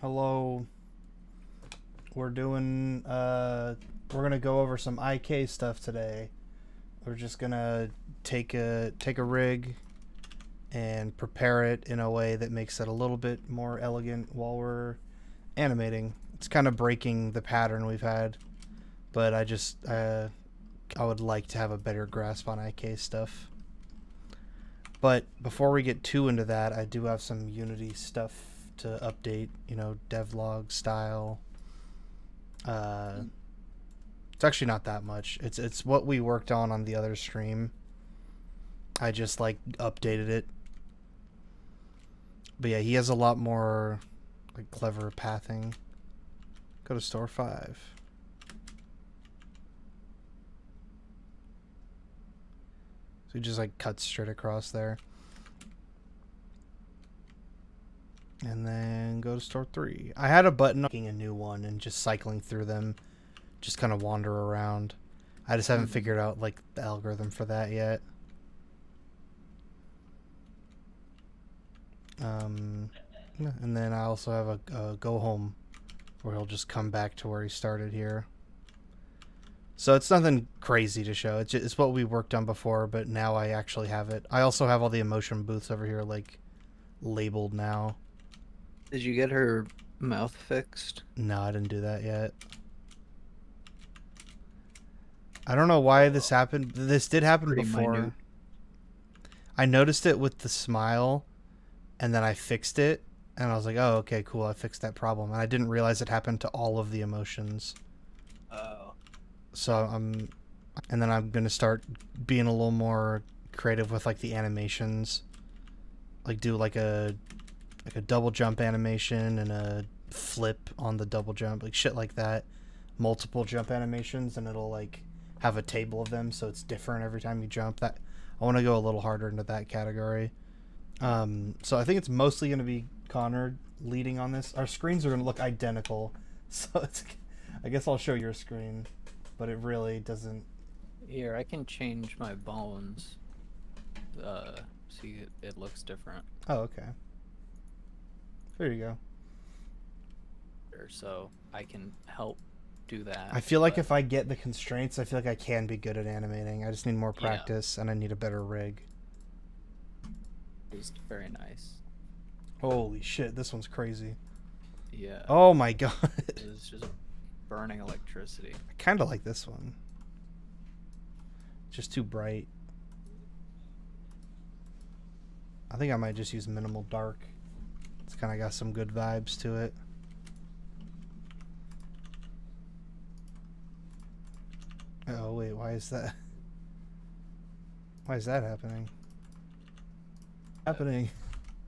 Hello. We're doing we're gonna go over some IK stuff today. We're just gonna take a rig and prepare it in a way that makes it a little bit more elegant while we're animating. It's kind of breaking the pattern we've had, but I would like to have a better grasp on IK stuff. But before we get too into that, I do have some Unity stuff to update, you know, devlog style. It's actually not that much. It's what we worked on the other stream. I just like updated it. But yeah, he has a lot more like clever pathing. Go to store 5. So he just like cuts straight across there. And then go to store 3. I had a button making a new one and just cycling through them, just kind of wander around. I just haven't figured out like the algorithm for that yet. And then I also have a go home where he'll just come back to where he started here. So it's nothing crazy to show. It's what we worked on before, but now I actually have it. I also have all the emotion booths over here like labeled now. Did you get her mouth fixed? No, I didn't do that yet. I don't know why this happened. This did happen before. Minute. I noticed it with the smile, and then I fixed it, and I was like, oh, okay, cool, I fixed that problem. And I didn't realize it happened to all of the emotions. Oh. So and then I'm going to start being a little more creative with, like, the animations. Like, do, like a double jump animation and a flip on the double jump, like shit like that. Multiple jump animations, and it'll like have a table of them so it's different every time you jump. That I want to go a little harder into that category. So I think it's mostly going to be Connor leading on this. Our screens are going to look identical, so I guess I'll show your screen, but it really doesn't. Here, I can change my bones. See, it looks different. Oh, okay. There you go. So I can help do that. I feel like if I get the constraints, I feel like I can be good at animating. I just need more practice, and I need a better rig. It's very nice. Holy shit, this one's crazy. Yeah. Oh my god. It's just burning electricity. I kind of like this one. Just too bright. I think I might just use minimal dark. It's kind of got some good vibes to it. Oh wait, why is that? Why is that happening?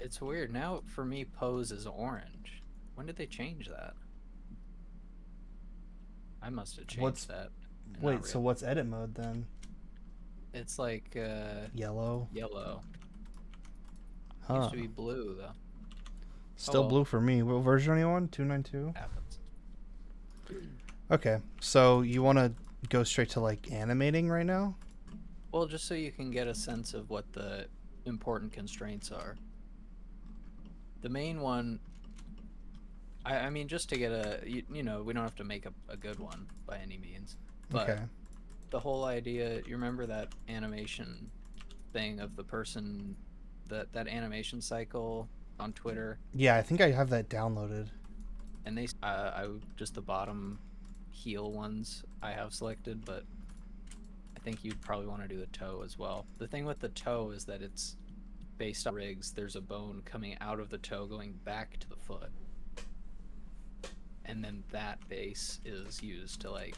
It's weird. Now for me, pose is orange. When did they change that? I must have changed that. Wait, so what's edit mode then? It's like yellow. Yellow. Huh. Used to be blue though. Still blue for me. What version are you on? 292? Happens. Okay, so you want to go straight to like animating right now? Well, just so you can get a sense of what the important constraints are. The main one, I mean, just to get a, you know, we don't have to make a good one by any means. But okay. The whole idea, you remember that animation thing of the person, that animation cycle on Twitter? Yeah, I think I have that downloaded. And they, just the bottom heel ones I have selected, but I think you'd probably want to do the toe as well. The thing with the toe is that it's based on rigs. There's a bone coming out of the toe going back to the foot. And then that base is used to like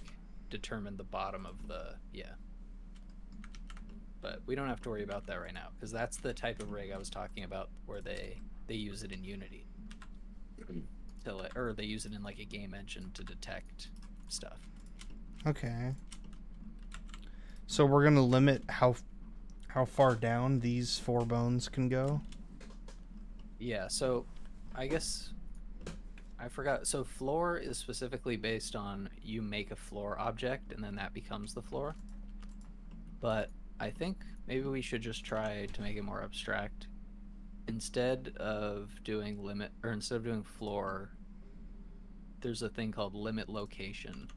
determine the bottom of the, But we don't have to worry about that right now, because that's the type of rig I was talking about where they use it in Unity. Or they use it in like a game engine to detect stuff. Okay. So we're gonna limit how far down these 4 bones can go? Yeah, so I guess I forgot. So floor is specifically based on you make a floor object and then that becomes the floor. But I think maybe we should just try to make it more abstract. Instead of doing floor, there's a thing called limit location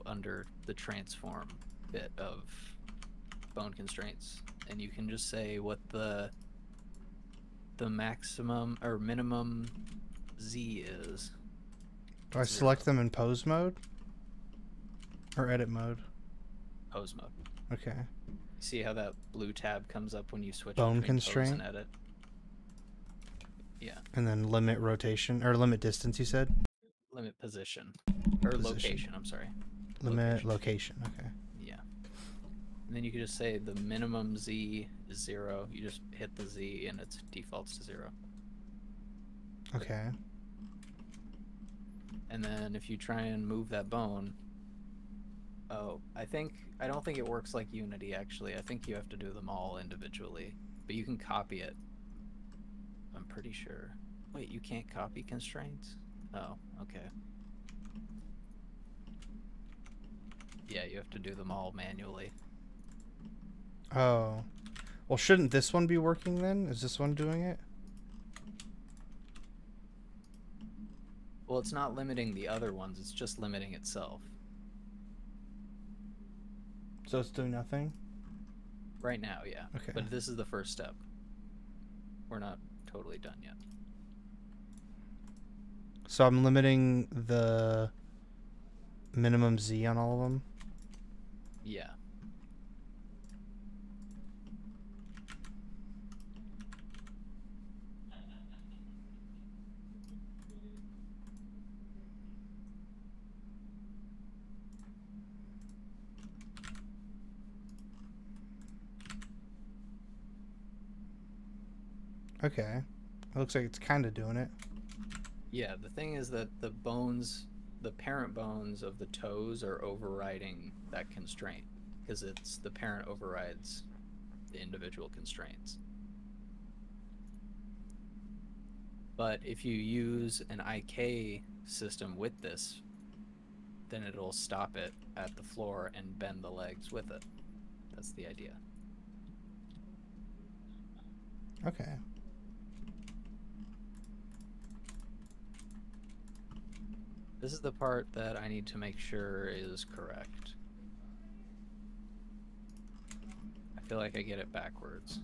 under the transform bit of bone constraints, and you can just say what the maximum or minimum Z is. Do I select them in pose mode or edit mode? Pose mode. Okay. See how that blue tab comes up when you switch Bone between constraint pose and edit? Yeah. And then limit rotation or limit distance, you said? Limit position. Or location, I'm sorry. Limit location, okay. Yeah. And then you can just say the minimum Z is 0. You just hit the Z and it defaults to 0. Okay. And then if you try and move that bone, I don't think it works like Unity actually. I think you have to do them all individually, but you can copy it. I'm pretty sure. Wait, you can't copy constraints? Oh, okay. Yeah, you have to do them all manually. Oh. Well, shouldn't this one be working then? Is this one doing it? Well, it's not limiting the other ones, it's just limiting itself. So it's doing nothing? Right now, yeah. Okay. But this is the first step. We're not totally done yet. So I'm limiting the minimum Z on all of them? Yeah. Okay. It looks like it's kind of doing it. Yeah, the thing is that the bones, the parent bones of the toes are overriding that constraint because it's the parent overrides the individual constraints. But if you use an IK system with this, then it'll stop it at the floor and bend the legs with it. That's the idea. Okay. This is the part that I need to make sure is correct. I feel like I get it backwards.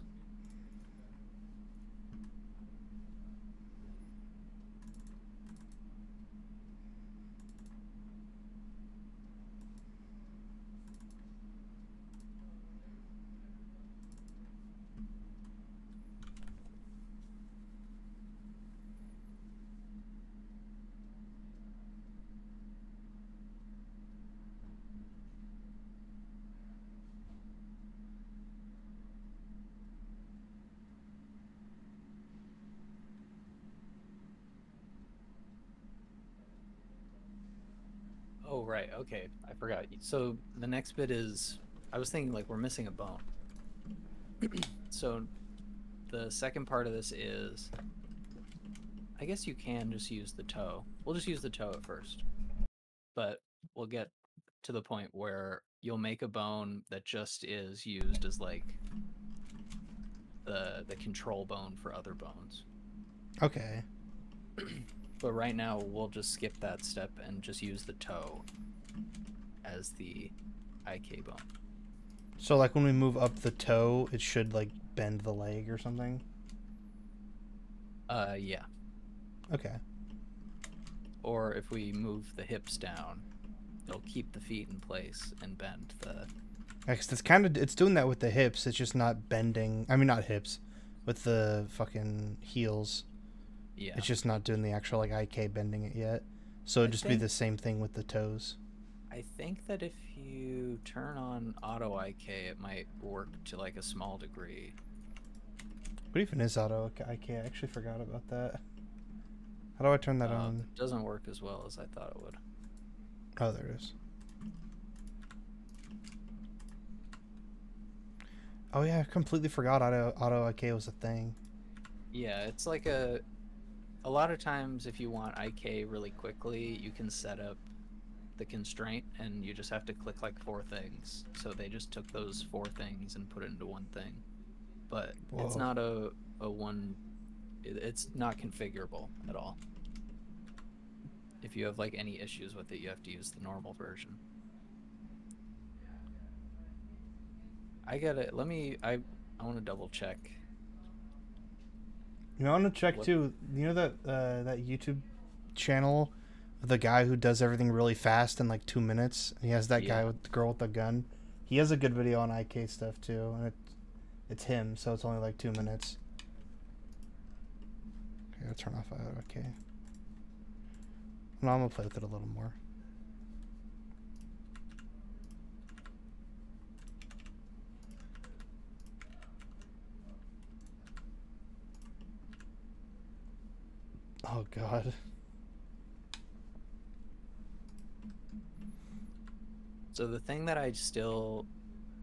Oh, right. Okay. I forgot. So the next bit is, I was thinking like we're missing a bone. So the second part of this is, I guess you can just use the toe. We'll just use the toe at first. But we'll get to the point where you'll make a bone that just is used as like the control bone for other bones. Okay. But right now we'll just skip that step and just use the toe as the IK bone. So like when we move up the toe, it should like bend the leg or something? Yeah. Okay. Or if we move the hips down, it'll keep the feet in place and bend the... It's doing that with the hips, it's just not bending, I mean not hips, with the fucking heels. Yeah. It's just not doing the actual like IK bending it yet. So it'd just be the same thing with the toes. I think that if you turn on auto IK, it might work to like a small degree. What even is auto IK? I actually forgot about that. How do I turn that on? It doesn't work as well as I thought it would. Oh, there it is. Oh yeah, I completely forgot auto IK was a thing. Yeah, it's like a lot of times if you want IK really quickly, you can set up the constraint and you just have to click like 4 things. So they just took those 4 things and put it into one thing. But Whoa. It's not it's not configurable at all. If you have like any issues with it, you have to use the normal version. I gotta let me I want to double check. You know, I want to check too. You know that that YouTube channel, the guy who does everything really fast in like 2 minutes. He has that guy with the girl with the gun. He has a good video on IK stuff too, and it's him, so it's only like 2 minutes. Okay, I'll turn off okay. No, I'm gonna play with it a little more. Oh god. So the thing that I still,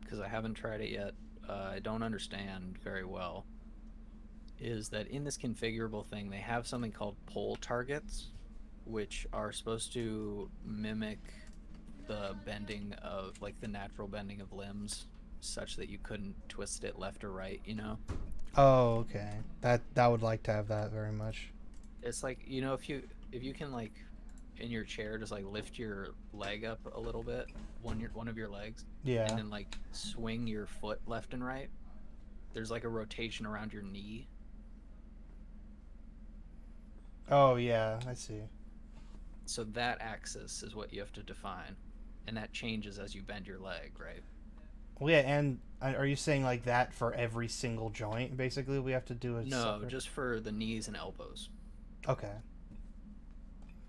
because I haven't tried it yet, I don't understand very well, is that in this configurable thing, they have something called pole targets, which are supposed to mimic the bending of, like the natural bending of limbs, such that you couldn't twist it left or right, you know? Oh, okay. That would like to have that very much. It's like, you know, if you can like in your chair just like lift your leg up a little bit, one of your legs, Yeah. and then like swing your foot left and right, there's like a rotation around your knee. Oh yeah, I see. So that axis is what you have to define, and that changes as you bend your leg, right? Well, yeah, and are you saying like that for every single joint? Basically, we have to do it. No, separate? just for the knees and elbows. Okay.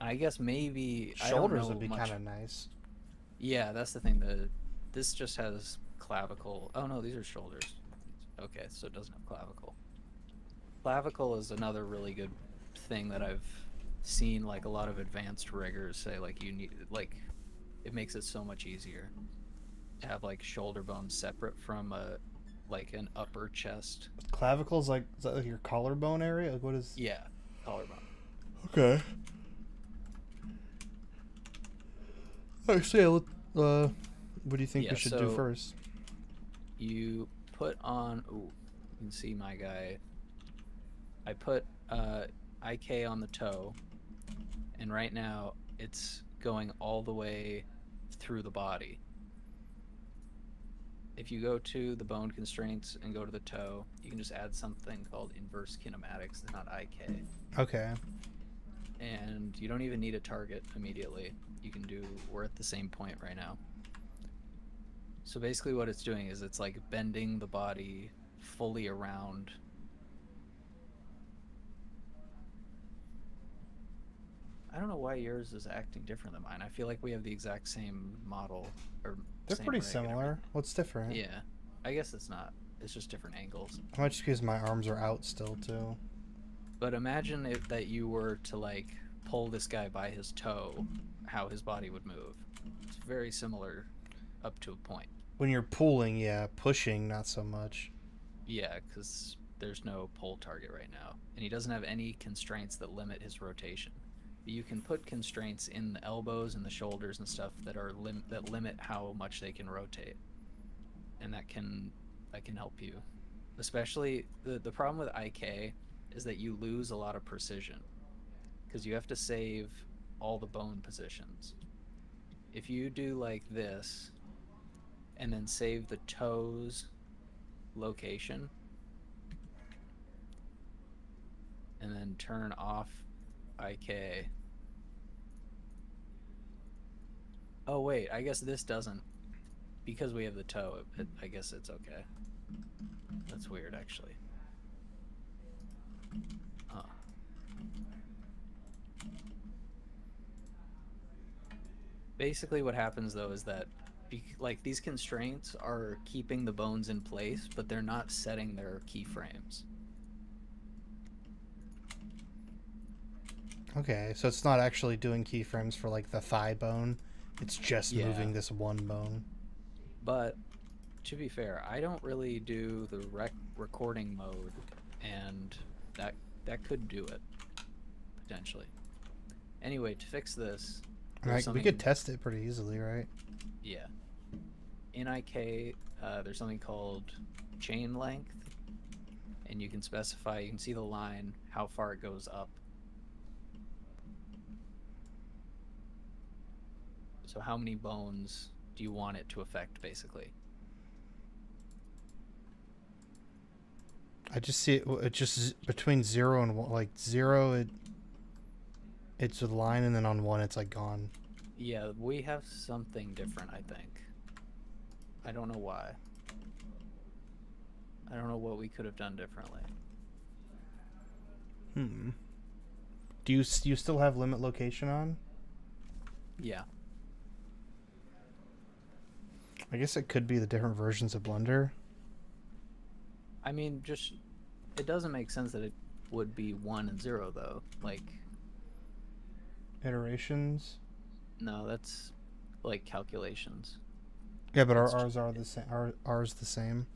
I guess maybe Shoulders would be kind of nice. Yeah, that's the thing. This just has clavicle. Oh no, these are shoulders. Okay, so it doesn't have clavicle. Clavicle is another really good thing that I've seen like a lot of advanced riggers say like you need, like it makes it so much easier to have like shoulder bones separate from like an upper chest. Clavicle's like, is that like your collarbone area? Like what is? Yeah, collarbone. Okay. Actually, what do you think we should do first? You put on. Ooh, you can see my guy. I put IK on the toe, and right now it's going all the way through the body. If you go to the bone constraints and go to the toe, you can just add something called inverse kinematics, not IK. Okay. And you don't even need a target immediately. You can do, we're at the same point right now. So basically what it's doing is it's like bending the body fully around. I don't know why yours is acting different than mine. I feel like we have the exact same model. Or they're pretty similar. What's different? Yeah, I guess it's not. It's just different angles. I might just because my arms are out still too. But imagine if that you were to like pull this guy by his toe, how his body would move. It's very similar up to a point. When you're pulling, yeah. Pushing, not so much. Yeah, because there's no pull target right now. And he doesn't have any constraints that limit his rotation. But you can put constraints in the elbows and the shoulders and stuff that are that limit how much they can rotate. And that can help you. Especially, the problem with IK is that you lose a lot of precision. Because you have to save all the bone positions. If you do like this, and then save the toes location, and then turn off IK. Oh wait, I guess this doesn't, because we have the toe, I guess it's okay. That's weird actually. Huh. Basically what happens though is that like these constraints are keeping the bones in place, but they're not setting their keyframes. Okay, so it's not actually doing keyframes for like the thigh bone. It's just moving this one bone. But to be fair, I don't really do the recording mode, and that could do it potentially. Anyway, to fix this, we could test it pretty easily, right? Yeah. In IK, there's something called chain length, and you can specify, you can see the line, how far it goes up. So how many bones do you want it to affect, basically? I just see it just between 0 and 1. Like 0, it's a line, and then on 1, it's like gone. Yeah, we have something different, I think. I don't know why. I don't know what we could have done differently. Do you still have limit location on? Yeah. I guess it could be the different versions of Blender. I mean, just it doesn't make sense that it would be 1 and 0 though. Like, Iterations. no, that's like calculations. Yeah, but ours are the same. Ours the same.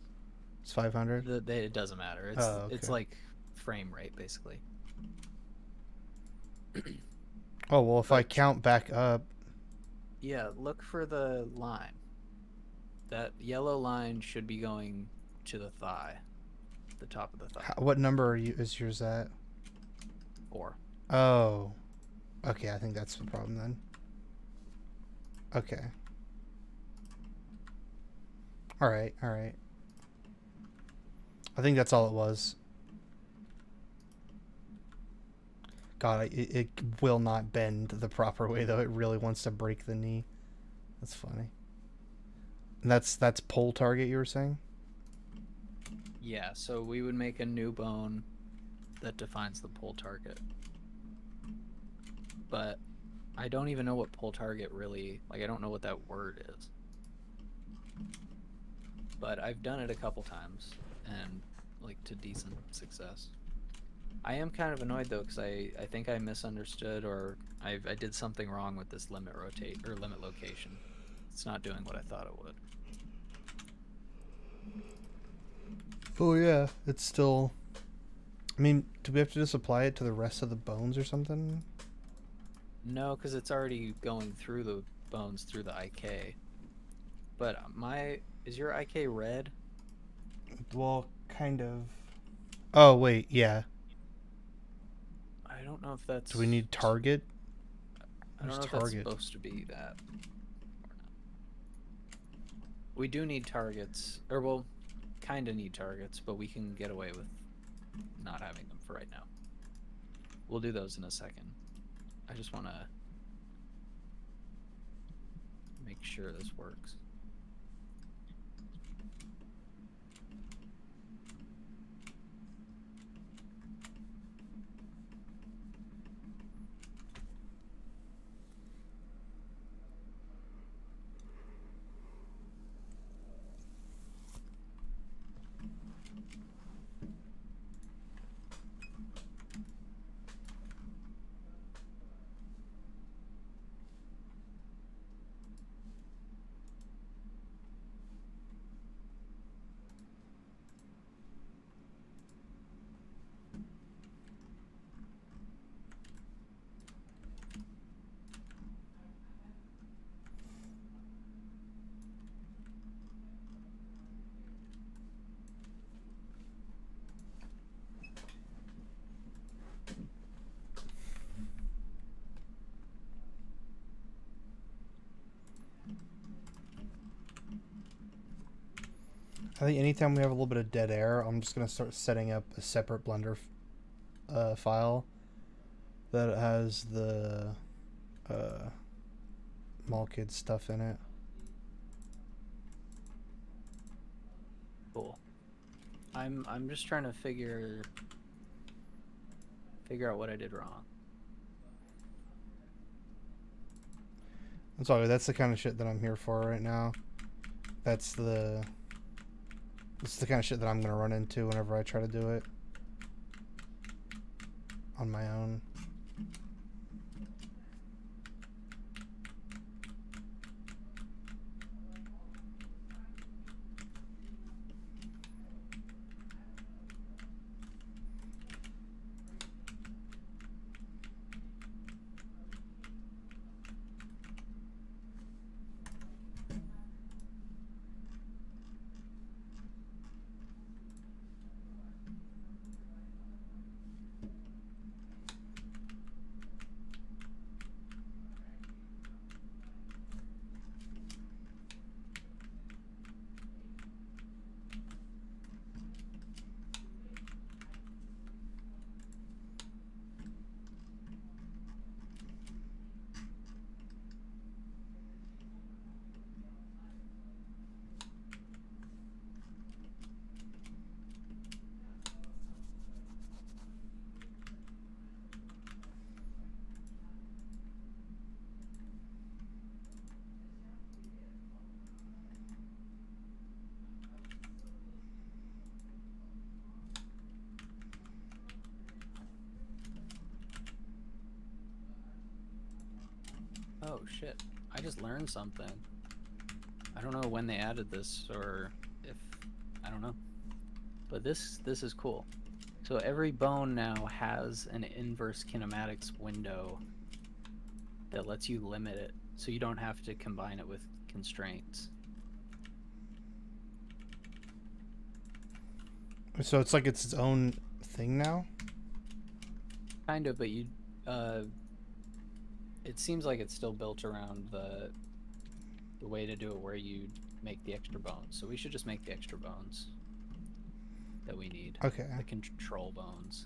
It's 500. It doesn't matter. It's okay. like frame rate basically. Oh well, if I count back up. Yeah, look for the line. That yellow line should be going to the thigh, the top of the thigh. What number is yours at? 4. Oh, okay. I think that's the problem then. Okay. All right. All right. I think that's all it was. God, it will not bend the proper way though. It really wants to break the knee. That's funny. And that's pole target you were saying? Yeah, so we would make a new bone that defines the pole target. But I don't even know what pole target really, like I don't know what that word is. But I've done it a couple times and like to decent success. I am kind of annoyed though because I think I misunderstood or I did something wrong with this limit location. It's not doing what I thought it would. Oh yeah, it's still. I mean, do we have to just apply it to the rest of the bones or something? No, because it's already going through the bones through the IK. But is your IK red? Well, kind of. Oh wait, yeah. I don't know if that's. Do we need target? I don't know if that's supposed to be that. We do need targets, or well, kind of need targets, but we can get away with not having them for right now. We'll do those in a second. I just want to make sure this works. I think anytime we have a little bit of dead air, I'm just gonna start setting up a separate Blender file that has the Mall Kids stuff in it. Cool. I'm just trying to figure out what I did wrong. That's all good. That's the kind of shit that I'm here for right now. That's the kind of shit that I'm gonna run into whenever I try to do it on my own. Oh shit! I just learned something. I don't know when they added this, or if I don't know. But this is cool. So every bone now has an inverse kinematics window that lets you limit it, so you don't have to combine it with constraints. So it's like it's its own thing now? Kind of, but you, it seems like it's still built around the way to do it where you make the extra bones. So we should just make the extra bones that we need. Okay. The control bones.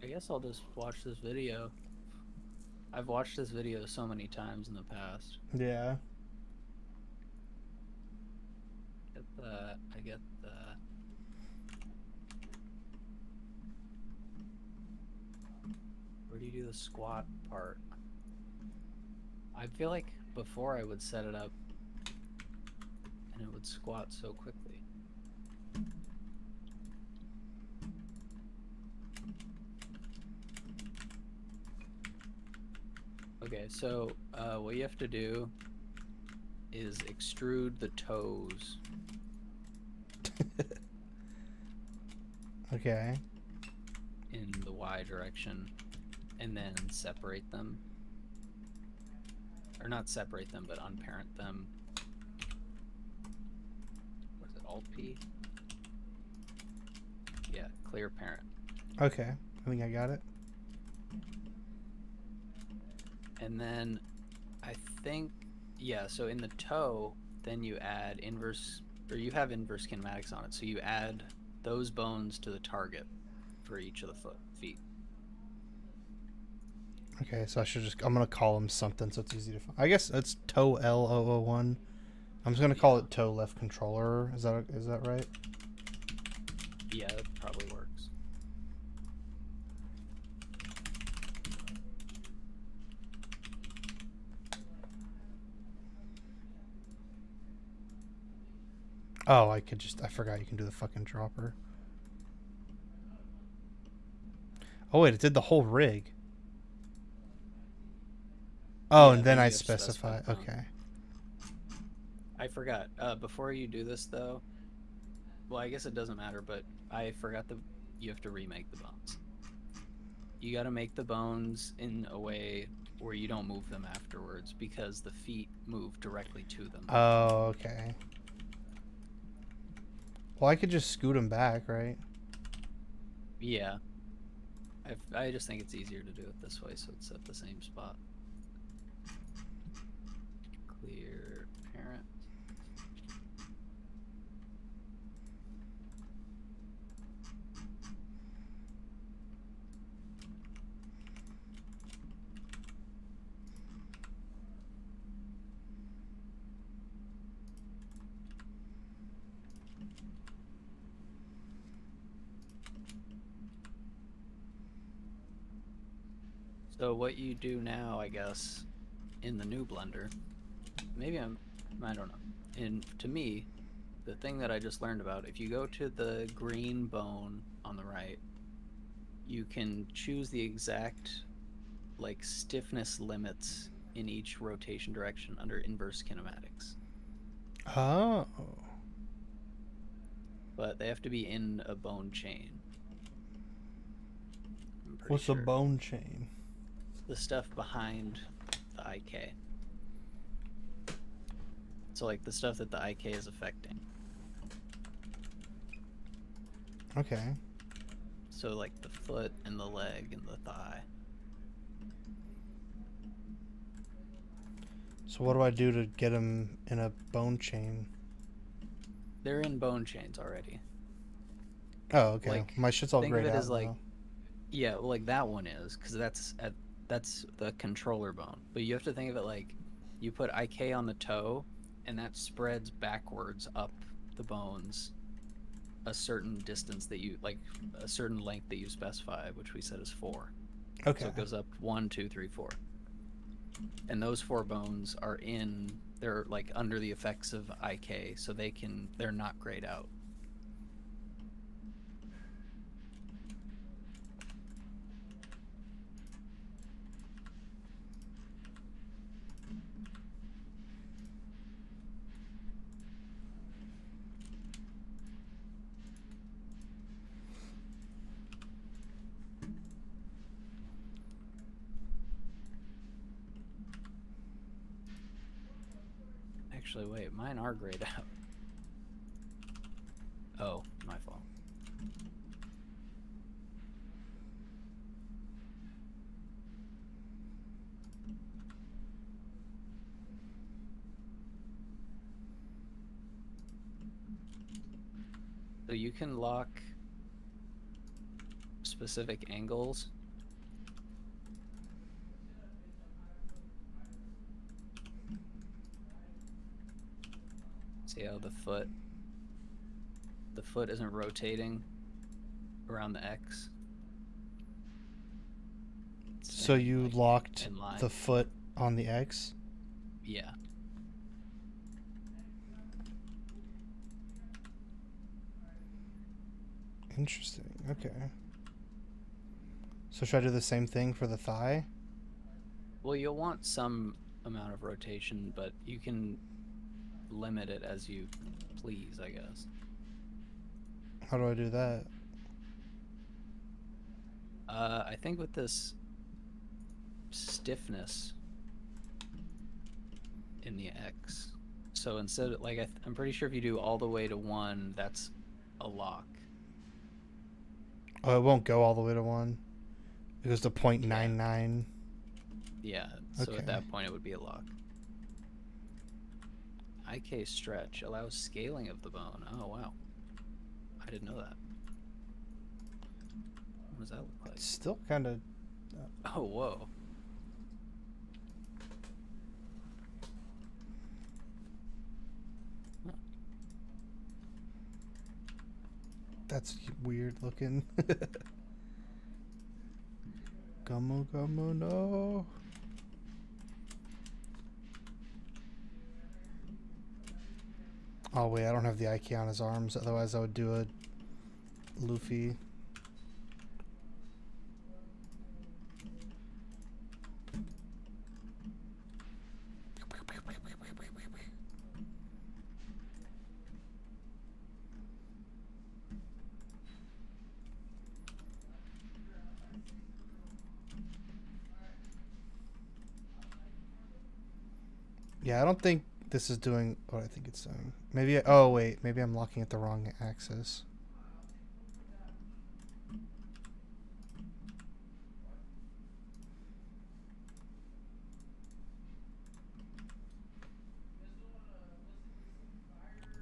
I guess I'll just watch this video. I've watched this video so many times in the past. Yeah. I get the... Where do you do the squat part? I feel like before I would set it up and it would squat so quickly. Okay, so what you have to do is extrude the toes. Okay. In the Y direction, and then separate them. Or not separate them, but unparent them. What is it, Alt-P? Yeah, clear parent. Okay. I think I got it. And then I think, yeah, so in the toe, then you add inverse, or you have inverse kinematics on it, so you add those bones to the target for each of the feet. Okay, so I should just, I'm going to call them something so it's easy to find. I guess it's toe L001. I'm just going to call it toe left controller. Is that right? Yeah, that probably works. Oh, I forgot you can do the fucking dropper. Oh wait, it did the whole rig. Oh, Yeah, and then I you specify. Okay. I forgot. Before you do this, though, well, I guess it doesn't matter, but I forgot you have to remake the bones. You got to make the bones in a way where you don't move them afterwards, because the feet move directly to them. Oh, okay. Well, I could just scoot them back, right? Yeah. I just think it's easier to do it this way, so it's at the same spot. Clear parent. So what you do now, I guess, in the new Blender, maybe I don't know. To me, the thing that I just learned about, if you go to the green bone on the right, you can choose the exact like stiffness limits in each rotation direction under inverse kinematics. Oh. But they have to be in a bone chain. What's a bone chain? The stuff behind the IK. So like the stuff that the IK is affecting. Okay. So like the foot and the leg and the thigh. So what do I do to get them in a bone chain? They're in bone chains already. Oh, okay. Like, my shit's all think grayed of it out as like, now. yeah, well, like that one is, because that's the controller bone. But you have to think of it like you put IK on the toe, and that spreads backwards up the bones a certain distance that you like, a certain length that you specify, which we said is 4. Okay. So it goes up 1, 2, 3, 4. And those 4 bones are they're like under the effects of IK, so they're not grayed out. Actually, wait, mine are grayed out. Oh, my fault. So you can lock specific angles. See how the foot isn't rotating around the X. So you locked the foot on the X? Yeah. Interesting. Okay. So should I do the same thing for the thigh? Well, you'll want some amount of rotation, but you can limit it as you please, I guess. How do I do that? I think with this stiffness in the X, so instead of, like, I'm pretty sure if you do all the way to 1, that's a lock. Oh, it won't go all the way to 1. It goes to 0.99. Yeah, so okay. At that point it would be a lock. IK stretch allows scaling of the bone. Oh, wow. I didn't know that. What does that look like? It's still kind of... Oh, whoa. Huh. That's weird looking. Gummo, gummo, no. Oh wait, I don't have the IK on his arms, otherwise I would do a Luffy. Yeah, I don't think this is doing what I think it's doing. Maybe, oh wait, maybe I'm locking at the wrong axis.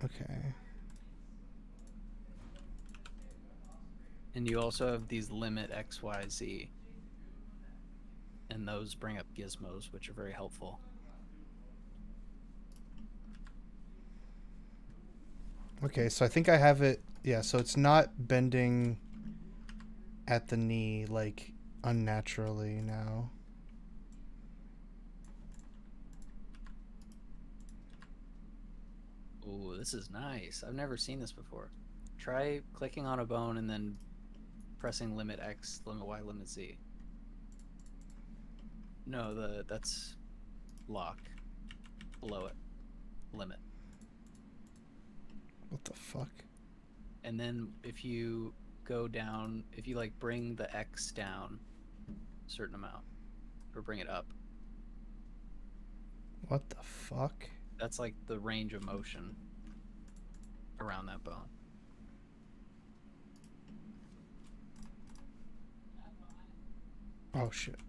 Okay. And you also have these limit X, Y, Z. And those bring up gizmos, which are very helpful. Okay, so I think I have it. Yeah, so it's not bending at the knee, like, unnaturally now. Ooh, this is nice. I've never seen this before. Try clicking on a bone and then pressing limit X, limit Y, limit Z. No, that's lock. Below it. Limit. What the fuck? And then if you go down, if you like bring the X down a certain amount, or bring it up. What the fuck? That's like the range of motion around that bone. Oh shit.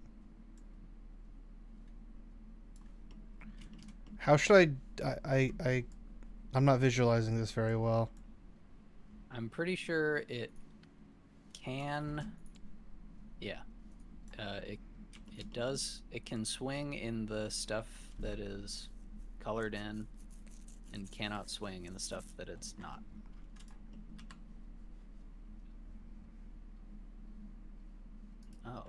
How should I'm not visualizing this very well. I'm pretty sure it can, yeah. It can swing in the stuff that is colored in and cannot swing in the stuff that it's not. Oh.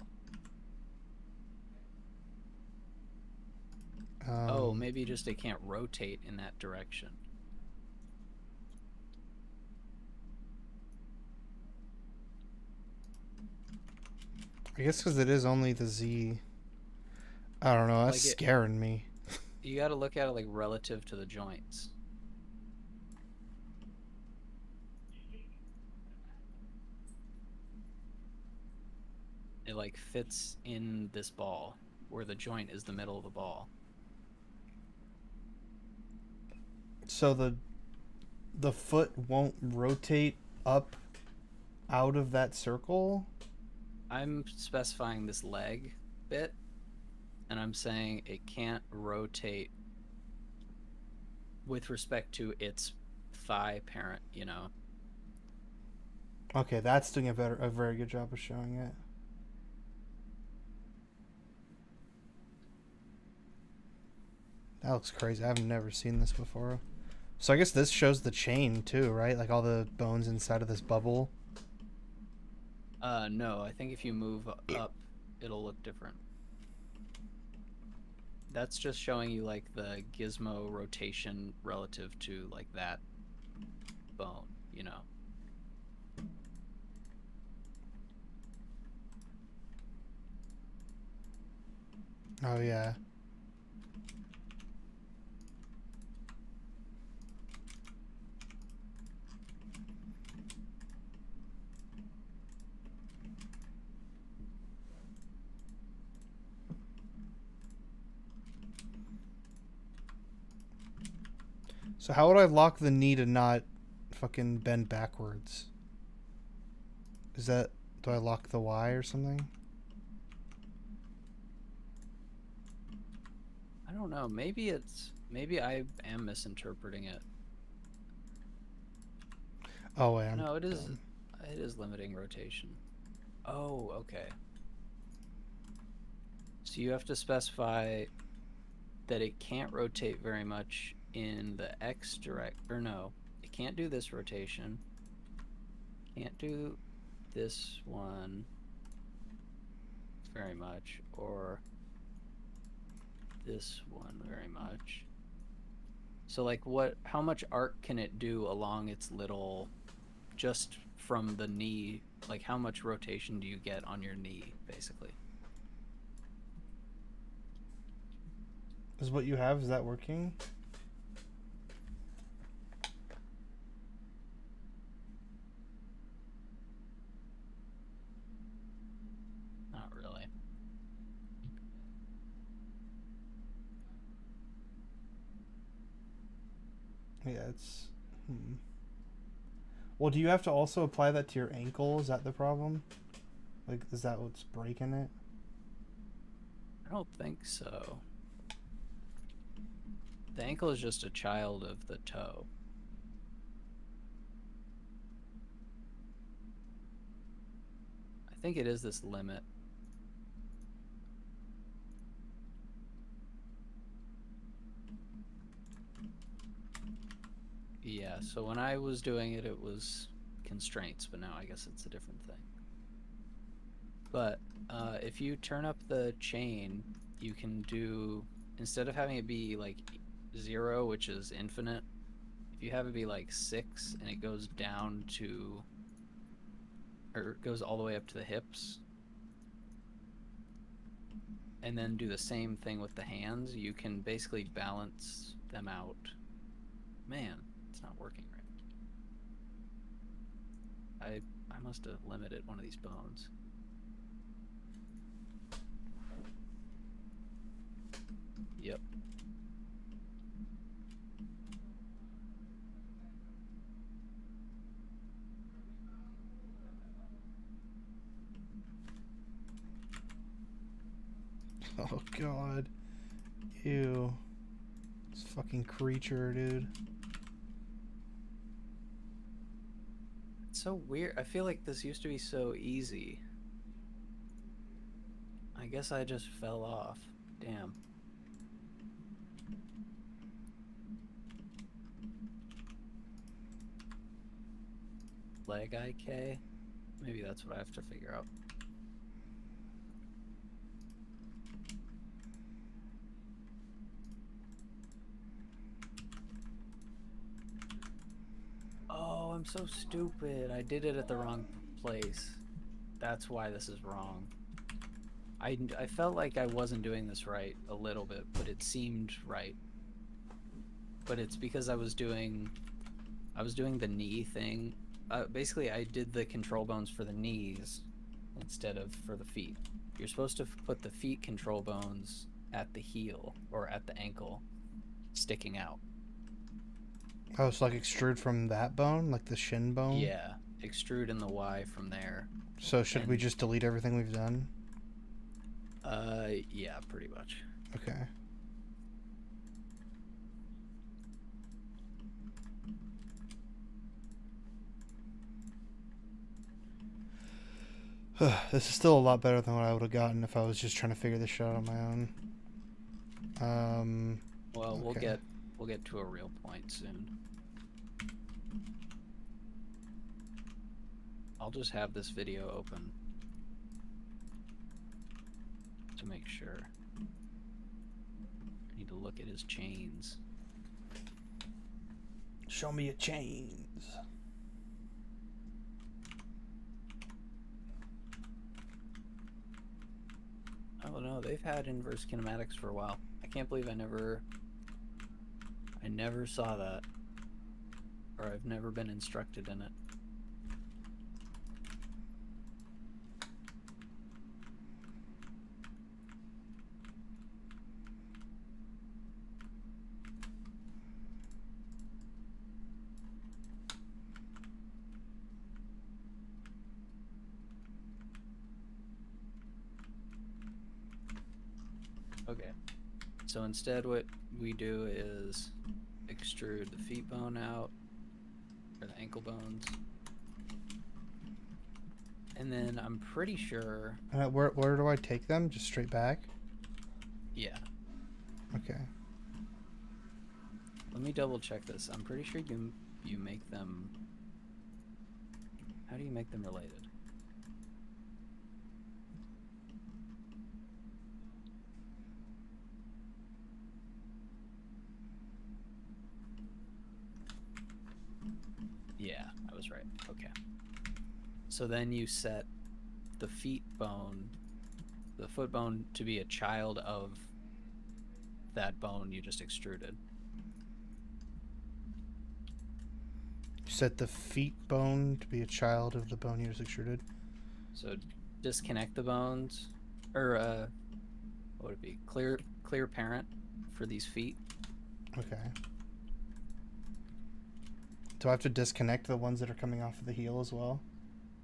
Oh, maybe just it can't rotate in that direction. I guess because it is only the Z. I don't know. That's Like scaring me. You got to look at it like relative to the joints. It like fits in this ball where the joint is the middle of the ball. So the foot won't rotate up out of that circle? I'm specifying this leg bit, and I'm saying it can't rotate with respect to its thigh parent, you know. Okay, that's doing a very good job of showing it. That looks crazy. I've never seen this before. So I guess this shows the chain too, right? Like all the bones inside of this bubble. No, I think if you move up, it'll look different. That's just showing you like the gizmo rotation relative to like that bone, you know. Oh yeah. So how would I lock the knee to not fucking bend backwards? Is that... do I lock the Y or something? I don't know. Maybe I am misinterpreting it. Oh wait, No, it is limiting rotation. Oh, okay. So you have to specify that it can't rotate very much in the X direct, or no, it can't do this rotation. Can't do this one very much, or this one very much. So like how much arc can it do along its little, just from the knee, like how much rotation do you get on your knee, basically? Is what you have, is that working? Not really. Yeah, it's... Well, do you have to also apply that to your ankle? Is that the problem? Like, is that what's breaking it? I don't think so. The ankle is just a child of the toe. I think it is this limit. Yeah, so when I was doing it, it was constraints, but now I guess it's a different thing. But if you turn up the chain, you can do, instead of having it be like 0, which is infinite, if you have it be like 6 and it goes down to, or it goes all the way up to the hips, and then do the same thing with the hands, you can basically balance them out. Man, it's not working right. I must have limited one of these bones. Yep. Oh god. Ew. This fucking creature, dude. It's so weird. I feel like this used to be so easy. I guess I just fell off. Damn. Leg IK? Maybe that's what I have to figure out. I'm so stupid. I did it at the wrong place. That's why this is wrong. I felt like I wasn't doing this right a little bit, but it seemed right. But it's because I was doing the knee thing. Basically, I did the control bones for the knees instead of for the feet. You're supposed to put the feet control bones at the heel or at the ankle, sticking out. Oh, it's like extrude from that bone, like the shin bone? Yeah, extrude in the Y from there. So should we just delete everything we've done? Yeah, pretty much. Okay. This is still a lot better than what I would have gotten if I was just trying to figure this shit out on my own. Well, okay. we'll get to a real point soon. I'll just have this video open to make sure. I need to look at his chains. Show me your chains. Oh no, they've had inverse kinematics for a while. I can't believe I never saw that. Or I've never been instructed in it. Okay, so instead what we do is extrude the feet bone out, or the ankle bones, and then I'm pretty sure... Where do I take them? Just straight back? Yeah. Okay. Let me double check this. I'm pretty sure you make them... How do you make them related? Yeah, I was right. Okay. So then you set the feet bone, the foot bone, to be a child of that bone you just extruded. You set the feet bone to be a child of the bone you just extruded. So disconnect the bones, or what would it be? Clear parent for these feet. Okay. Do I have to disconnect the ones that are coming off of the heel as well?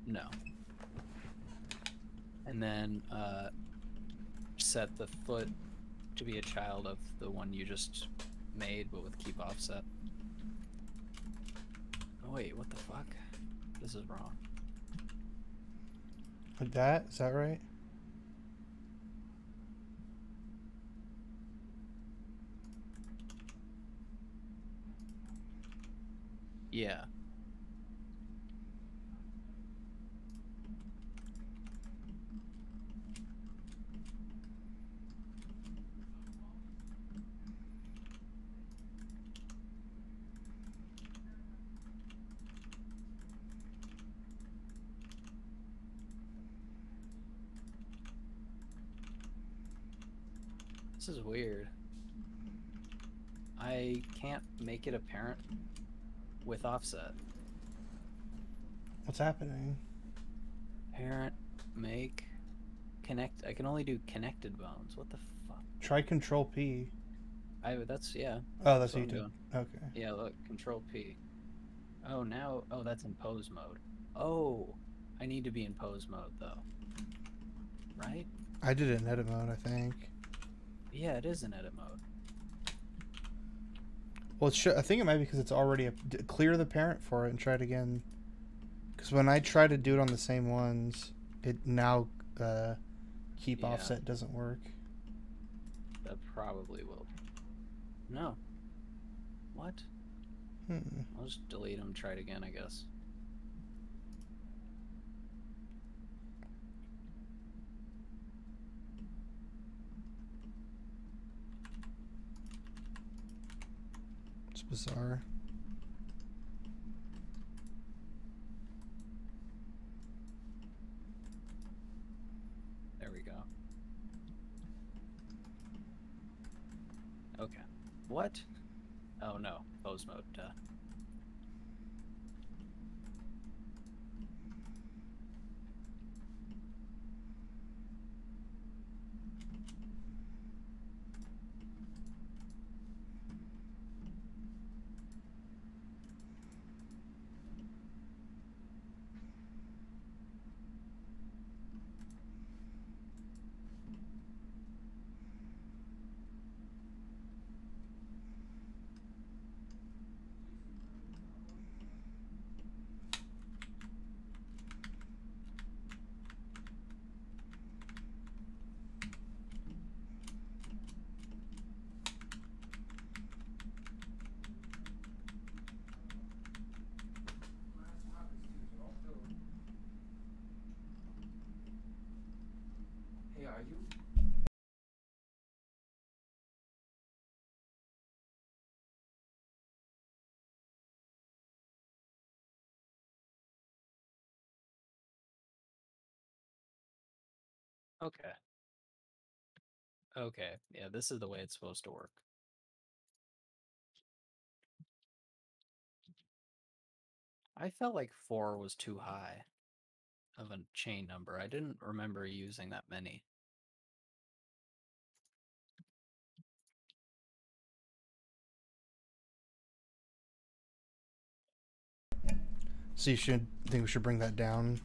No. And then set the foot to be a child of the one you just made, but with keep offset. Oh wait, what the fuck? This is wrong. Like that? Is that right? Yeah. This is weird. I can't make it apparent with offset. What's happening? Parent, make, connect. I can only do connected bones. What the fuck? Try Control P. That's, yeah. Oh, that's what you I'm did. doing. Okay. Yeah, look, Control P. Oh, now, oh, that's in pose mode. Oh, I need to be in pose mode though. Right? I did it in edit mode, I think. Yeah, it is in edit mode. Well, I think it might be because it's already clear the parent for it and try it again. Because when I try to do it on the same ones, it now keep offset doesn't work. That probably will. No. What? I'll just delete them, try it again, I guess. It's bizarre. we go. Okay. What? Oh no, pose mode. Duh. Hey, are you? Okay. Okay. Yeah, this is the way it's supposed to work. I felt like 4 was too high of a chain number. I didn't remember using that many. So you should think we should bring that down,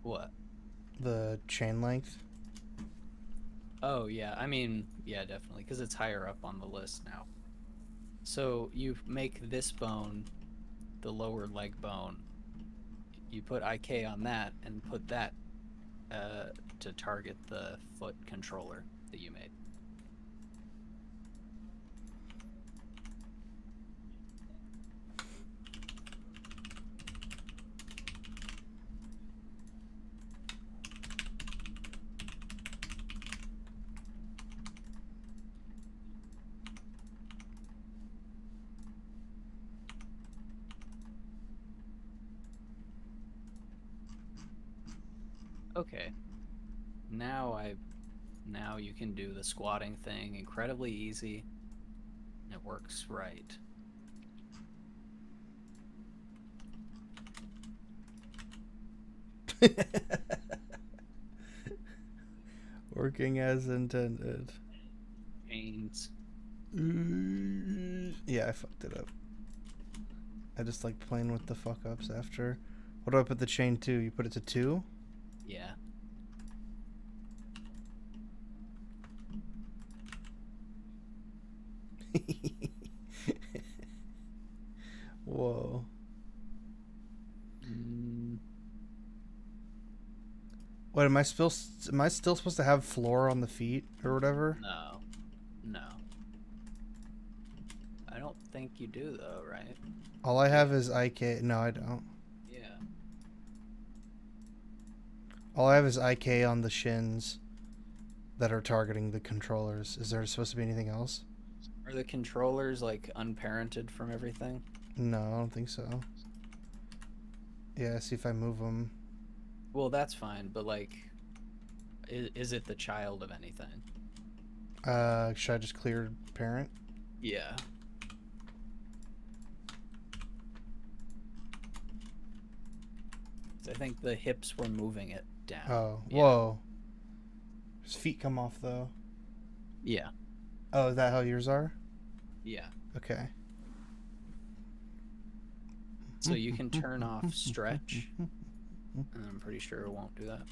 What? the chain length. Oh, yeah. I mean, yeah, definitely, because it's higher up on the list now. So you make this bone the lower leg bone. You put IK on that and put that to target the foot controller that you made. Okay. Now you can do the squatting thing incredibly easy. And it works right. Working as intended. Chains. Yeah, I fucked it up. I just like playing with the fuck ups after. What do I put the chain to? You put it to 2? Yeah. Whoa. What am I still supposed to have floor on the feet or whatever? No. No. I don't think you do though, right? All I have is IK. No, I don't. Yeah. All I have is IK on the shins that are targeting the controllers. Is there supposed to be anything else? Are the controllers like unparented from everything? No, I don't think so. Yeah, see if I move them. Well, that's fine, but like, is it the child of anything? Should I just clear parent? Yeah. I think the hips were moving it down. Oh, yeah. Whoa. His feet come off though. Yeah. Oh, is that how yours are? Yeah. Okay. So you can turn off stretch, and I'm pretty sure it won't do that.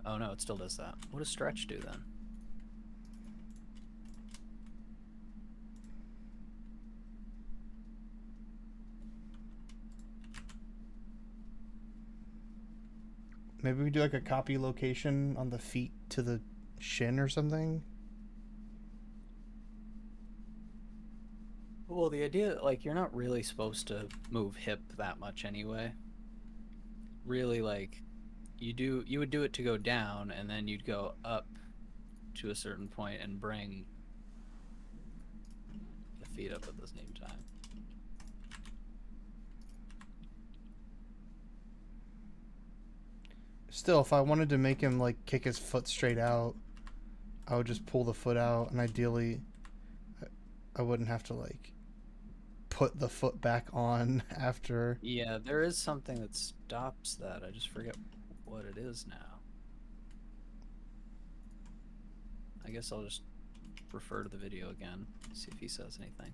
Oh no, it still does that. What does stretch do then? Maybe we do like a copy location on the feet to the shin or something. Well, the idea, like, you're not really supposed to move hip that much anyway. Really, like, you would do it to go down, and then you'd go up to a certain point and bring the feet up at the same time. still, if I wanted to make him like kick his foot straight out, I would just pull the foot out, and ideally, I wouldn't have to like put the foot back on after. Yeah, there is something that stops that. I just forget what it is now. I guess I'll just refer to the video again, see if he says anything.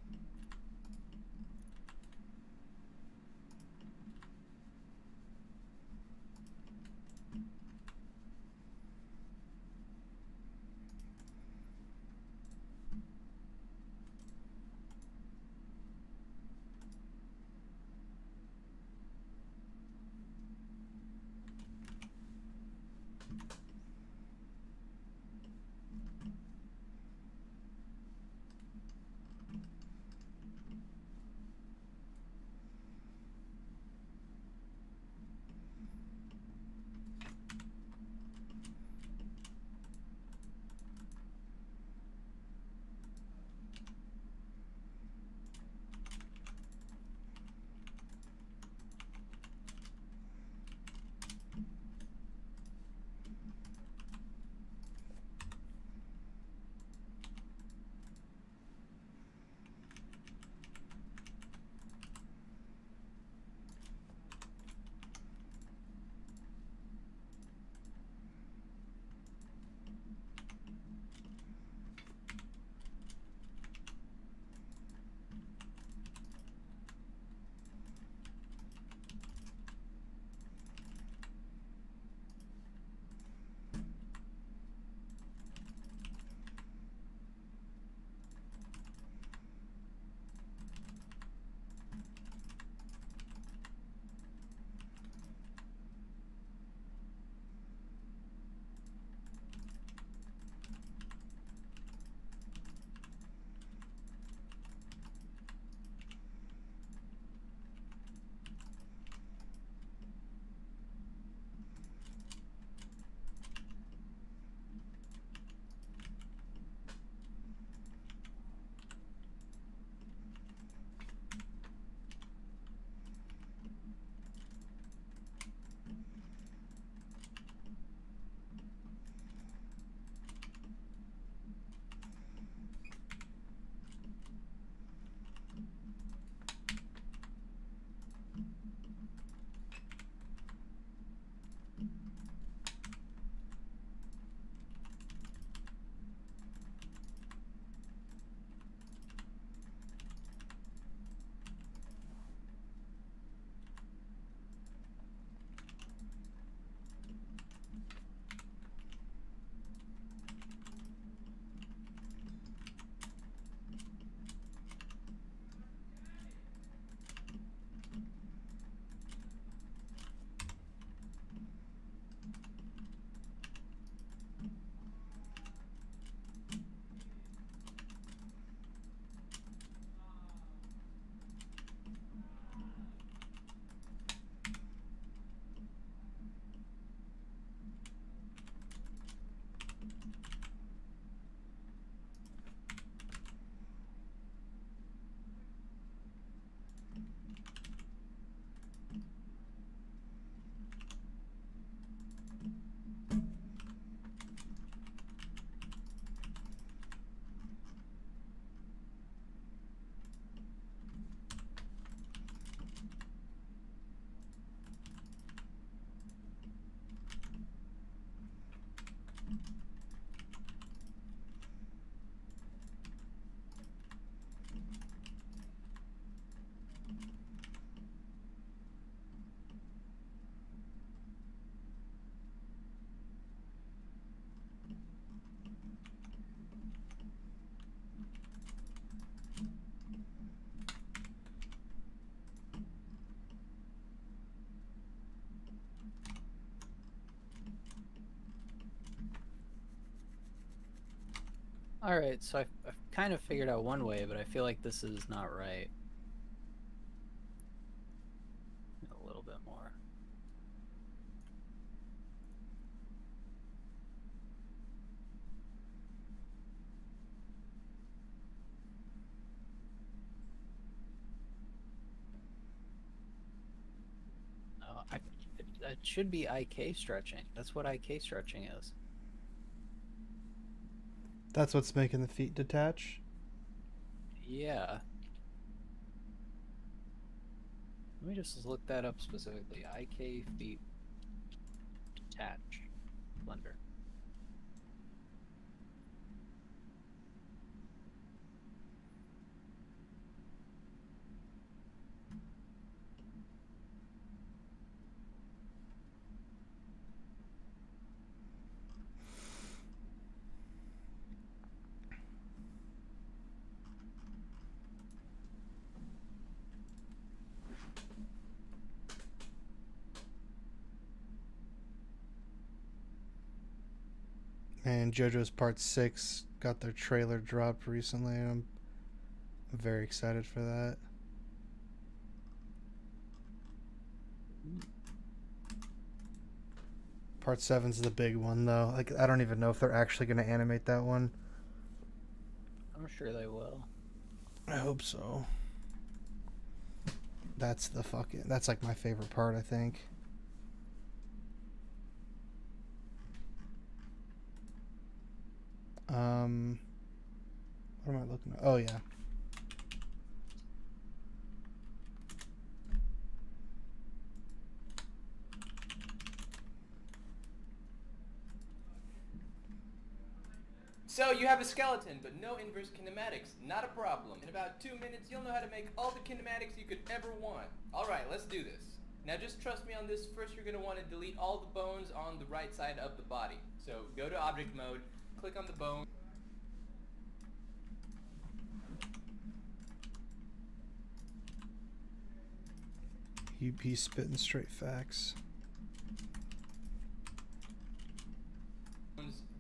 All right, so I've kind of figured out one way, but I feel like this is not right. A little bit more. No, should be IK stretching. That's what IK stretching is. That's what's making the feet detach? Yeah. Let me just look that up specifically. IK feet detach blender. And JoJo's Part 6 got their trailer dropped recently. I'm very excited for that. Part 7's the big one, though. Like, I don't even know if they're actually going to animate that one. I'm sure they will. I hope so. That's like my favorite part, I think. What am I looking at? Oh, yeah. So you have a skeleton, but no inverse kinematics. Not a problem. In about 2 minutes, you'll know how to make all the kinematics you could ever want. Alright, let's do this. Now just trust me on this. First you're going to want to delete all the bones on the right side of the body. So go to object mode, click on the bone. He's spitting straight facts.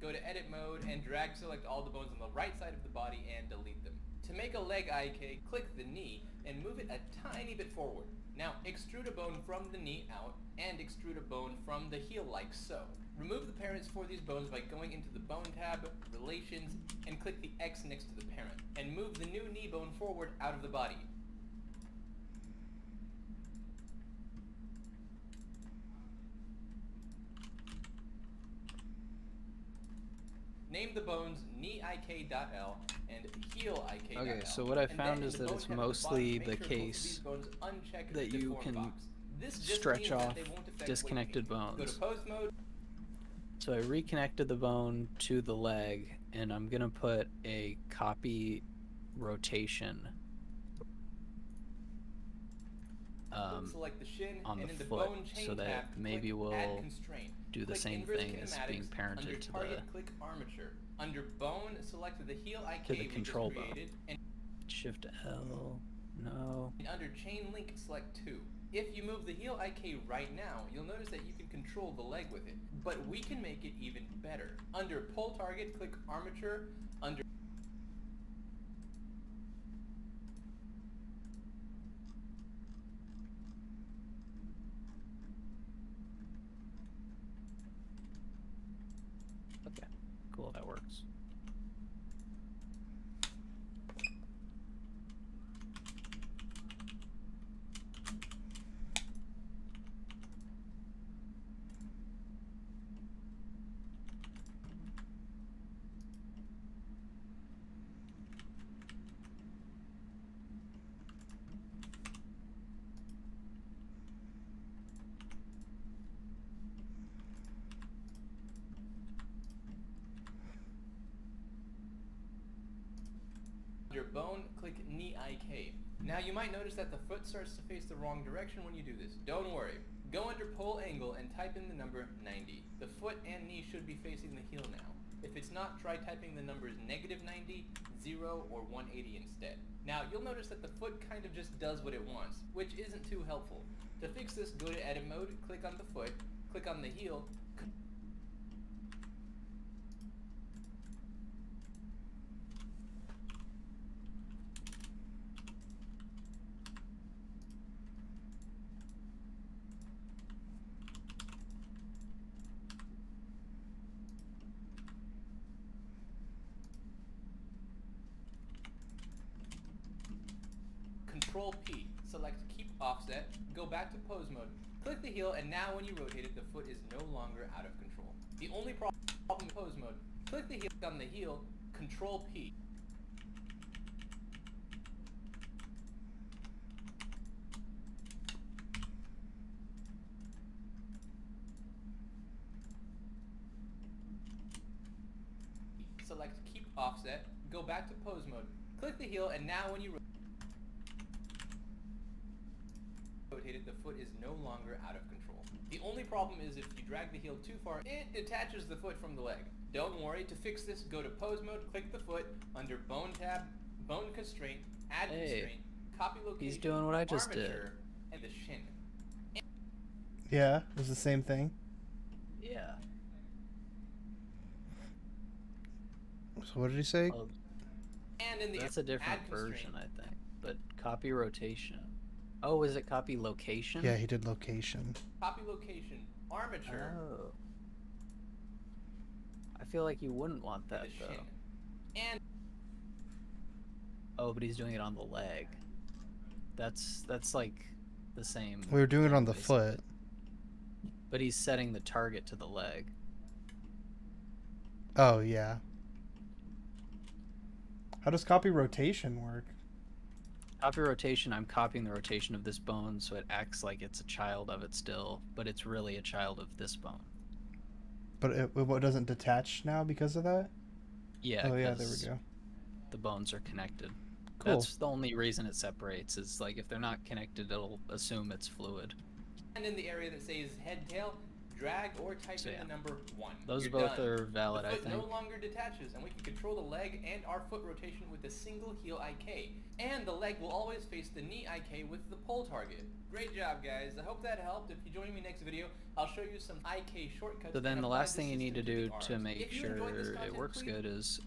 Go to edit mode and drag select all the bones on the right side of the body and delete them. To make a leg IK, click the knee and move it a tiny bit forward. Now extrude a bone from the knee out and extrude a bone from the heel like so. Remove the parents for these bones by going into the bone tab, relations, and click the X next to the parent. And move the new knee bone forward out of the body. Name the bones knee IK.L and heel IK.L. Okay, so what I found is that it's mostly the case that you can stretch off disconnected bones. So I reconnected the bone to the leg, and I'm gonna put a copy rotation on the foot, so that maybe we'll do the same thing as being parented to the control bone. Shift L, no. And under chain link, select 2. If you move the heel IK right now, you'll notice that you can control the leg with it. But we can make it even better. Under pull target, click armature. Under Okay, cool, that works. Under bone, click knee IK. Now you might notice that the foot starts to face the wrong direction when you do this. Don't worry. Go under pull angle and type in the number 90. The foot and knee should be facing the heel now. If it's not, try typing the numbers -90, 0, or 180 instead. Now you'll notice that the foot kind of just does what it wants, which isn't too helpful. To fix this, go to edit mode, click on the foot, click on the heel, Control P, select keep offset, go back to pose mode, Click the heel, and now when you rotate it, the foot is no longer out of control. The only problem with pose mode, click the heel on the heel, Control P. Select Keep Offset, go back to pose mode. Click the heel, and now when you rotate it, the foot is no longer out of control. The only problem is if you drag the heel too far, it detaches the foot from the leg. Don't worry, to fix this, go to pose mode, click the foot, under Bone tab, Bone Constraint, Add Constraint, Copy Location, He's doing what I just did. Armature, and the shin. Yeah, it was the same thing. Yeah. So what did he say? Well, And in the that's a different Add version, Constraint. I think. But copy rotation. Oh, is it copy location? Yeah, he did location. Copy Location, Armature, Oh. I feel like you wouldn't want that and the though. shin. And Oh, but he's doing it on the leg. That's like the same. We were doing it thing, on the basically. foot. But he's setting the target to the leg. Oh, yeah. How does copy rotation work? Copy rotation, I'm copying the rotation of this bone so it acts like it's a child of it still, but it's really a child of this bone. But it doesn't detach now because of that? Yeah, Oh, yeah, there we 'cause go. the bones are connected. Cool. That's the only reason it separates, is like if they're not connected, it'll assume it's fluid. And in the area that says head tail, drag or type So, in yeah. the number 1. Those You're both done. are valid, The I foot think. no longer detaches, and we can control the leg and our foot rotation with a single heel IK. And the leg will always face the knee IK with the pole target. Great job, guys. I hope that helped. If you join me next video, I'll show you some IK shortcuts. So then and the apply last the thing you need to system do the to arms. make If you sure enjoyed this it content, works please good is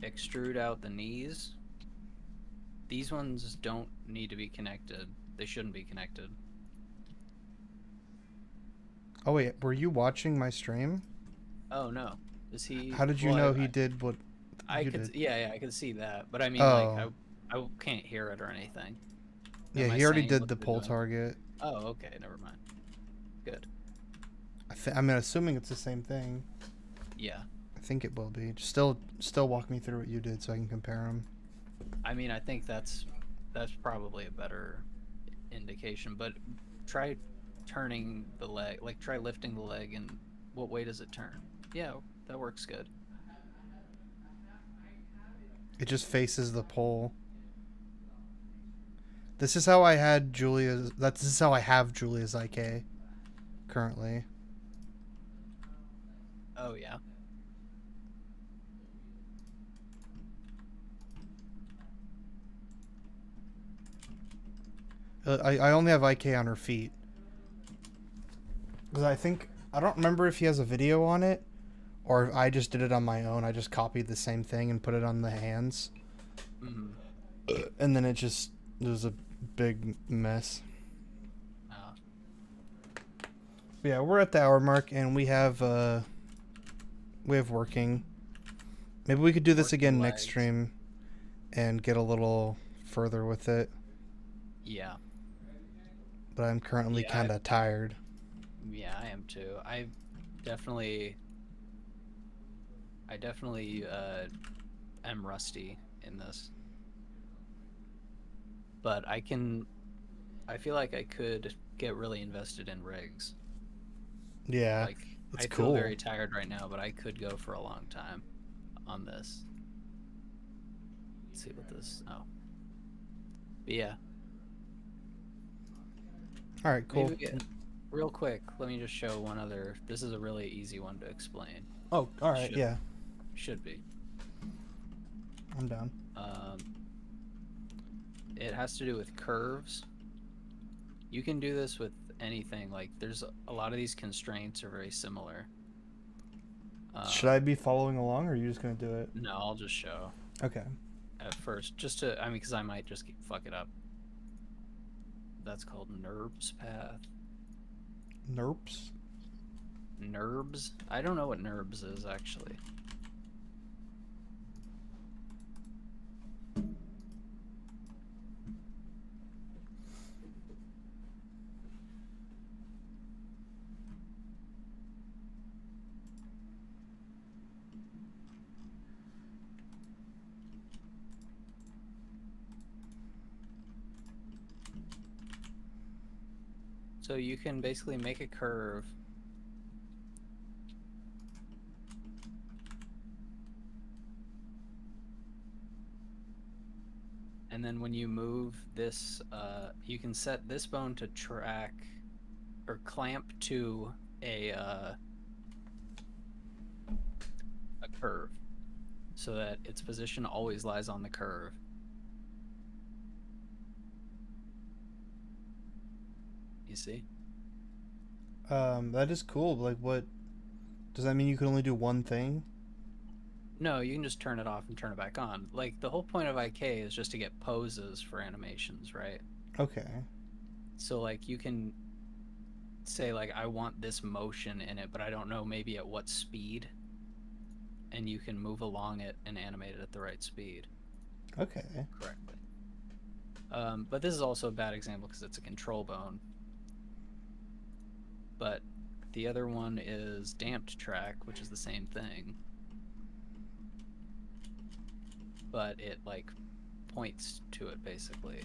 extrude out the knees. These ones don't need to be connected. They shouldn't be connected. Oh, wait. Were you watching my stream? Oh no, is he? How did you well, know he did what I you could, did? yeah, I could see that, but I mean, Oh. I can't hear it or anything. Yeah, Am I he already saying did what the they're pole doing? target. Oh, okay, never mind. Good. I mean, assuming it's the same thing. Yeah. I think it will be. Just still walk me through what you did so I can compare them. I mean, I think that's probably a better indication, but try turning the leg, like try lifting the leg, and what way does it turn? Yeah, that works good. It just faces the pole. This is how I had Julia's. This is how I have Julia's IK currently. Oh yeah. I only have IK on her feet. Because I don't remember if he has a video on it, or if I just did it on my own. I just copied the same thing and put it on the hands. Mm-hmm. And then it was a big mess. Yeah, we're at the hour mark, and we have working. Maybe we could do this Working again legs. next stream, and get a little further with it. Yeah. But I'm currently Yeah, kind of tired. Yeah, I am too. I definitely am rusty in this. But I feel like I could get really invested in rigs. Yeah, Like it's I cool. feel very tired right now, but I could go for a long time on this. Let's see what this But yeah. All right, cool. Maybe real quick, let me just show one other. This is a really easy one to explain. Oh, all right, Should- yeah, Should be. I'm down. It has to do with curves. You can do this with anything. Like, there's a lot of these constraints are very similar. Should I be following along, or are you just gonna do it? No, I'll just show Okay. at first, just to. I mean, because I might just fuck it up. That's called NURBS path. Nerps. NURBS? I don't know what NURBS is actually. So you can basically make a curve. And then when you move this, you can set this bone to track or clamp to a curve, so that its position always lies on the curve. You see? That is cool. Like, what does that mean? You can only do one thing? No, you can just turn it off and turn it back on. Like, the whole point of IK is just to get poses for animations, right? Okay. So, like, you can say, like, I want this motion in it, but I don't know maybe at what speed. And you can move along it and animate it at the right speed. Okay. Correctly. But this is also a bad example because it's a control bone. But the other one is damped track, which is the same thing. But it, like, points to it, basically.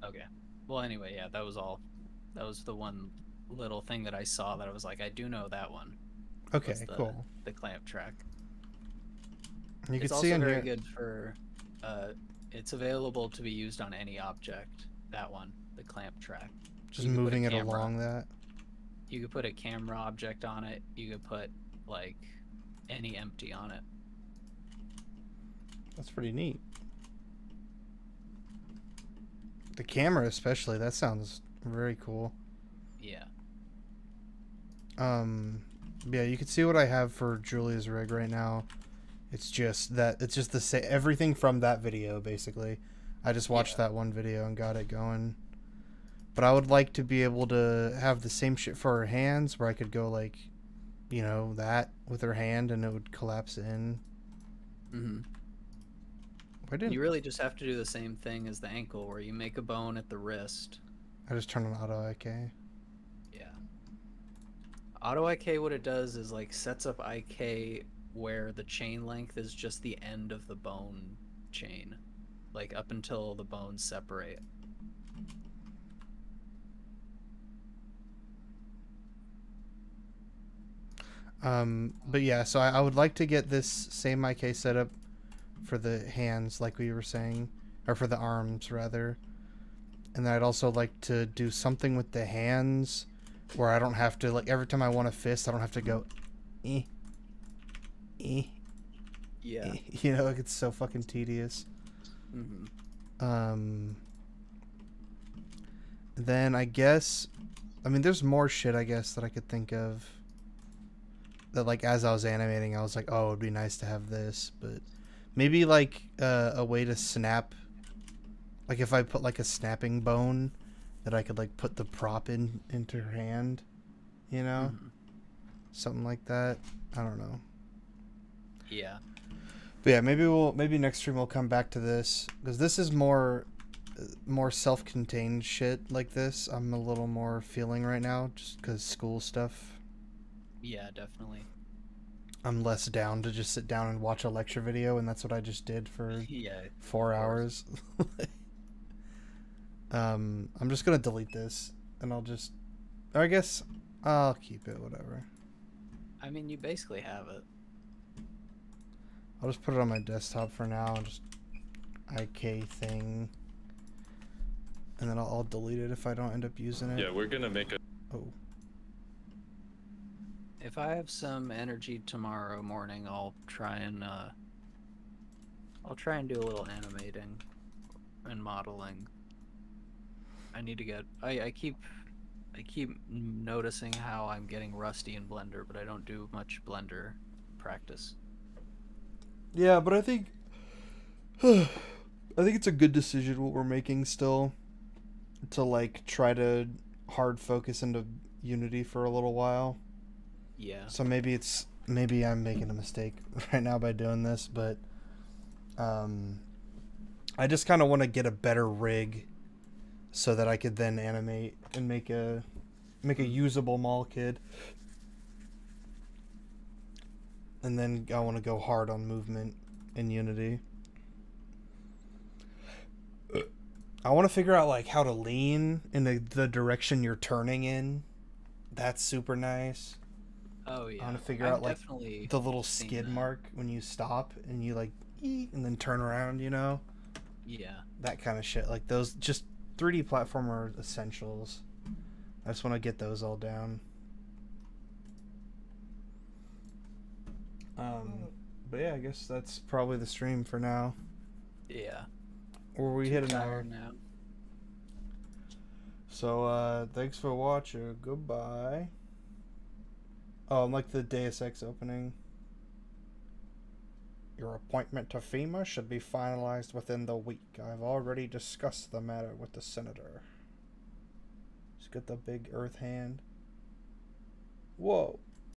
Okay. Well, anyway, yeah, that was all. That was the one little thing that I saw that I was like, I do know that one. Okay, cool. The clamp track. You It's can see also in very here. good for. It's available to be used on any object. That one, the clamp track. Just You could put a moving it camera. along that. You could put a camera object on it. You could put, like, any empty on it. That's pretty neat. The camera especially, that sounds very cool. Yeah. Yeah, you can see what I have for Julia's rig right now. It's just the same, everything from that video, basically. I just watched that one video and got it going. But I would like to be able to have the same shit for her hands, where I could go, like, you know, that with her hand and it would collapse in. Mm-hmm. Why didn't You really just have to do the same thing as the ankle, where you make a bone at the wrist. I just turn on auto IK? Yeah. Auto IK, what it does is, like, sets up IK where the chain length is just the end of the bone chain, like up until the bones separate. But yeah, so I would like to get this same IK setup for the hands, like we were saying, or for the arms rather. And then I'd also like to do something with the hands where I don't have to, like, every time I want a fist, I don't have to go, yeah. You know, like, it's so fucking tedious. Then I guess, I mean, there's more shit, I guess, that I could think of. That, like, as I was animating, I was like, oh, it'd be nice to have this, but maybe, like, a way to snap, like, if I put, like, a snapping bone, that I could, like, put the prop into her hand, you know? Something like that. I don't know. Yeah. But yeah, maybe next stream we'll come back to this, because this is more self-contained shit like this. I'm a little more feeling right now, just because school stuff. Yeah, definitely. I'm less down to just sit down and watch a lecture video, and that's what I just did for 4 hours. I'm just gonna delete this, and or I guess I'll keep it, whatever. I mean, you basically have it. I'll just put it on my desktop for now, and just IK thing, and then I'll delete it if I don't end up using it. Yeah, we're gonna make a... Oh. If I have some energy tomorrow morning, I'll try and do a little animating and modeling. I need to get I keep noticing how I'm getting rusty in Blender, but I don't do much Blender practice. Yeah, but I think it's a good decision what we're making still, to, like, try to hard focus into Unity for a little while. Yeah. So maybe it's maybe I'm making a mistake right now by doing this, but I just kind of want to get a better rig so that I could then animate and make a usable mall kid. And then I want to go hard on movement in Unity. I want to figure out like how to lean in the direction you're turning in. That's super nice. Oh yeah. I want to figure out like the little skid mark when you stop and you like eat and then turn around, you know? Yeah. That kind of shit. Like those just 3D platformer essentials. I just want to get those all down. But yeah, I guess that's probably the stream for now. Yeah. Or we hit an hour now. So thanks for watching. Goodbye. Oh, and like the Deus Ex opening. Your appointment to FEMA should be finalized within the week. I've already discussed the matter with the senator. Just get the big earth hand. Whoa.